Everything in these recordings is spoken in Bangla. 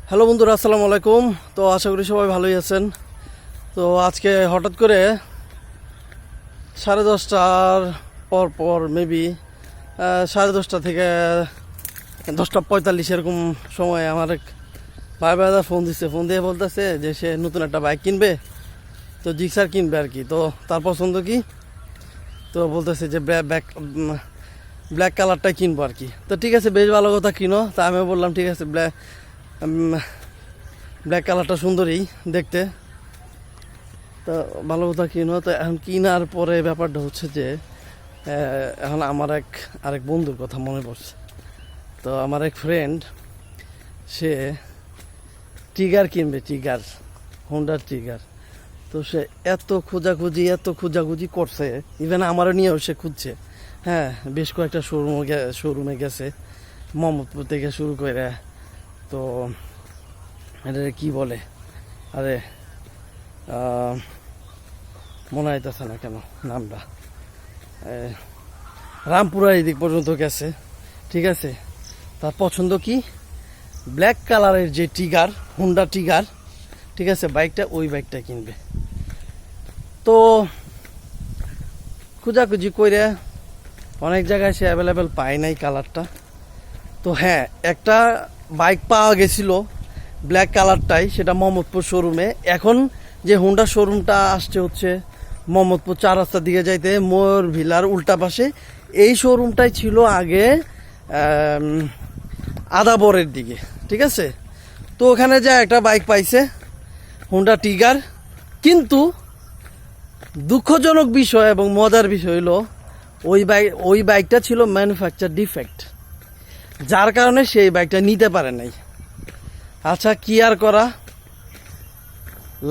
হ্যালো বন্ধুরা, আসসালামু আলাইকুম। তো আশা করি সবাই ভালোই আছেন। তো আজকে হঠাৎ করে 10:30টার পর মেবি 10:30 থেকে 10:45 এরকম সময় আমার এক ভাই ফোন দিচ্ছে। ফোন দিয়ে বলতেছে যে সে নতুন একটা বাইক কিনবে, তো জিক্সার কিনবে আর কি। তো তার পছন্দ কি, তো বলতেছে যে ব্ল্যাক কালারটাই কিনবো আর কি। তো ঠিক আছে, বেশ ভালো কথা, কিনো। তা আমি বললাম ঠিক আছে, ব্ল্যাক কালারটা সুন্দরই দেখতে, তো ভালো কথা কিনো। তো এখন কিনার পরে ব্যাপারটা হচ্ছে যে এখন আমার আরেক বন্ধুর কথা মনে পড়ছে। তো আমার এক ফ্রেন্ড, সে ট্রিগার কিনবে, হোন্ডার ট্রিগার। তো সে এত খোঁজাখুঁজি করছে, ইভেন আমারও নিয়েও সে খুঁজছে। হ্যাঁ, বেশ কয়েকটা শোরুমে গেছে, মোহাম্মদপুর থেকে শুরু করে। তো এটা কি বলে, আরে মনে হইতেছে না কেন নামটা, রামপুরা এই দিক পর্যন্ত গেছে। ঠিক আছে, তার পছন্দ কি, ব্ল্যাক কালারের যে ট্রিগার, হোন্ডা ট্রিগার, ঠিক আছে, ওই বাইকটা কিনবে। তো খোঁজাখুঁজি করে অনেক জায়গায় সে অ্যাভেলেবেল পায় নাই কালারটা। তো হ্যাঁ, একটা বাইক পাওয়া গেছিল ব্ল্যাক কালারটাই, সেটা মোহাম্মদপুর শোরুমে। এখন যে হোন্ডা শোরুমটা আসছে হচ্ছে মোহাম্মদপুর 4 রাস্তার দিকে যাইতে ময়ূর ভিলার উল্টা পাশে। এই শোরুমটাই ছিল আগে আদাবরের দিকে। ঠিক আছে, তো ওখানে যা একটা বাইক পাইছে, হোন্ডা ট্রিগার। কিন্তু দুঃখজনক বিষয় এবং মজার বিষয় হলো ওই বাইকটা ছিল ম্যানুফ্যাকচার ডিফেক্ট, যার কারণে সেই বাইকটা নিতে পারে নাই। আচ্ছা, কি আর করা,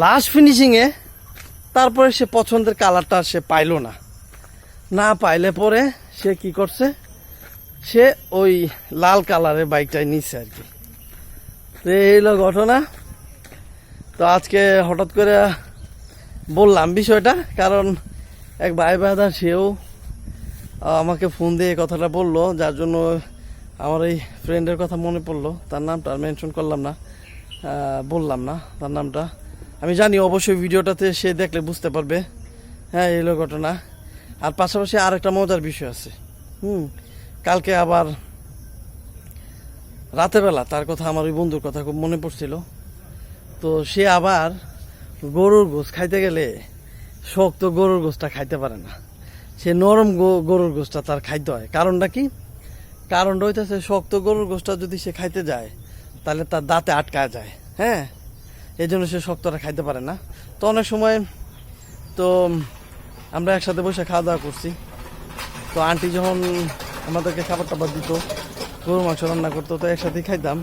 লাস্ট ফিনিশিংয়ে তারপরে সে পছন্দের কালারটা সে পাইলো না পাইলে পরে সে কি করছে, সে ওই লাল কালারের বাইকটাই নিচ্ছে আর কি। তো এই হলো ঘটনা। তো আজকে হঠাৎ করে বললাম বিষয়টা, কারণ এক ভাই বাদা সেও আমাকে ফোন দিয়ে কথাটা বললো, যার জন্য আমার এই ফ্রেন্ডের কথা মনে পড়লো। তার নামটা মেনশন করলাম না, বললাম না তার নামটা। আমি জানি অবশ্যই ভিডিওটাতে সে দেখলে বুঝতে পারবে। হ্যাঁ, এই হলো ঘটনা। আর পাশাপাশি আর একটা মজার বিষয় আছে। কালকে আবার রাতের বেলা তার কথা, আমার ওই বন্ধুর কথা খুব মনে পড়ছিল। তো সে আবার গরুর গোশ খাইতে গেলে শক্ত গরুর গোশটা খাইতে পারে না, সে নরম গরুর গোশটা তার খাইতে হয়। কারণটা কি, কারণটা হইতেছে শক্ত গরুর গোশটা যদি সে খাইতে যায় তাহলে তার দাঁতে আটকা যায়। হ্যাঁ, এই জন্য সে শক্তটা খাইতে পারে না। তো অনেক সময় তো আমরা একসাথে বসে খাওয়া দাওয়া করছি। তো আন্টি যখন আমাদেরকে খাবার টাবার দিত, গরু মাংস রান্না করতো, তো একসাথেই খাইতাম।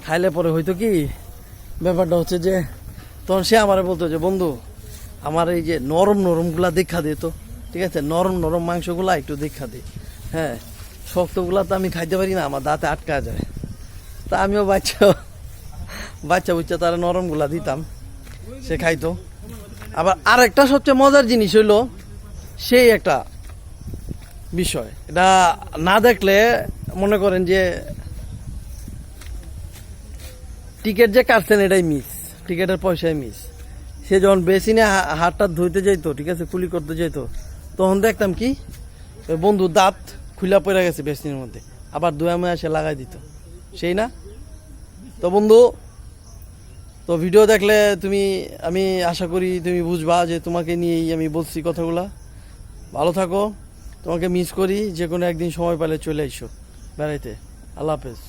খাইলে পরে হয়তো কি ব্যাপারটা হচ্ছে যে, তখন সে আমারে বলতো যে বন্ধু, আমার এই যে নরমগুলা দেখা দে তো। ঠিক আছে, নরম মাংসগুলা একটু দেখা দে। হ্যাঁ, শক্তগুলা তো আমি খাইতে পারি না, আমার দাঁতে আটকা যায়। তা আমিও বাচ্চা তারা নরমগুলা দিতাম, সে খাইতো। আবার আরেকটা সবচেয়ে মজার জিনিস হইলো, সেই একটা বিষয়, এটা না দেখলে মনে করেন যে টিকিট যে কাটছেন এটাই মিস, টিকিটের পয়সায় মিস। সে যখন বেসিনে হাতটা ধুইতে যাইতো, ঠিক আছে, কুলি করতে যাইতো, তখন দেখতাম কি বন্ধু দাঁত খুলা পড়ে গেছে বেসিনের মধ্যে, আবার ধুয়া মুয়া সে লাগাই দিত, সেই না। তো বন্ধু, তো ভিডিও দেখলে আমি আশা করি তুমি বুঝবা যে তোমাকে নিয়েই আমি বলছি কথাগুলা। ভালো থাকো, তোমাকে মিস করি। যে কোনো একদিন সময় পেলে চলে এসো বেড়াইতে। আল্লাহ হাফেজ।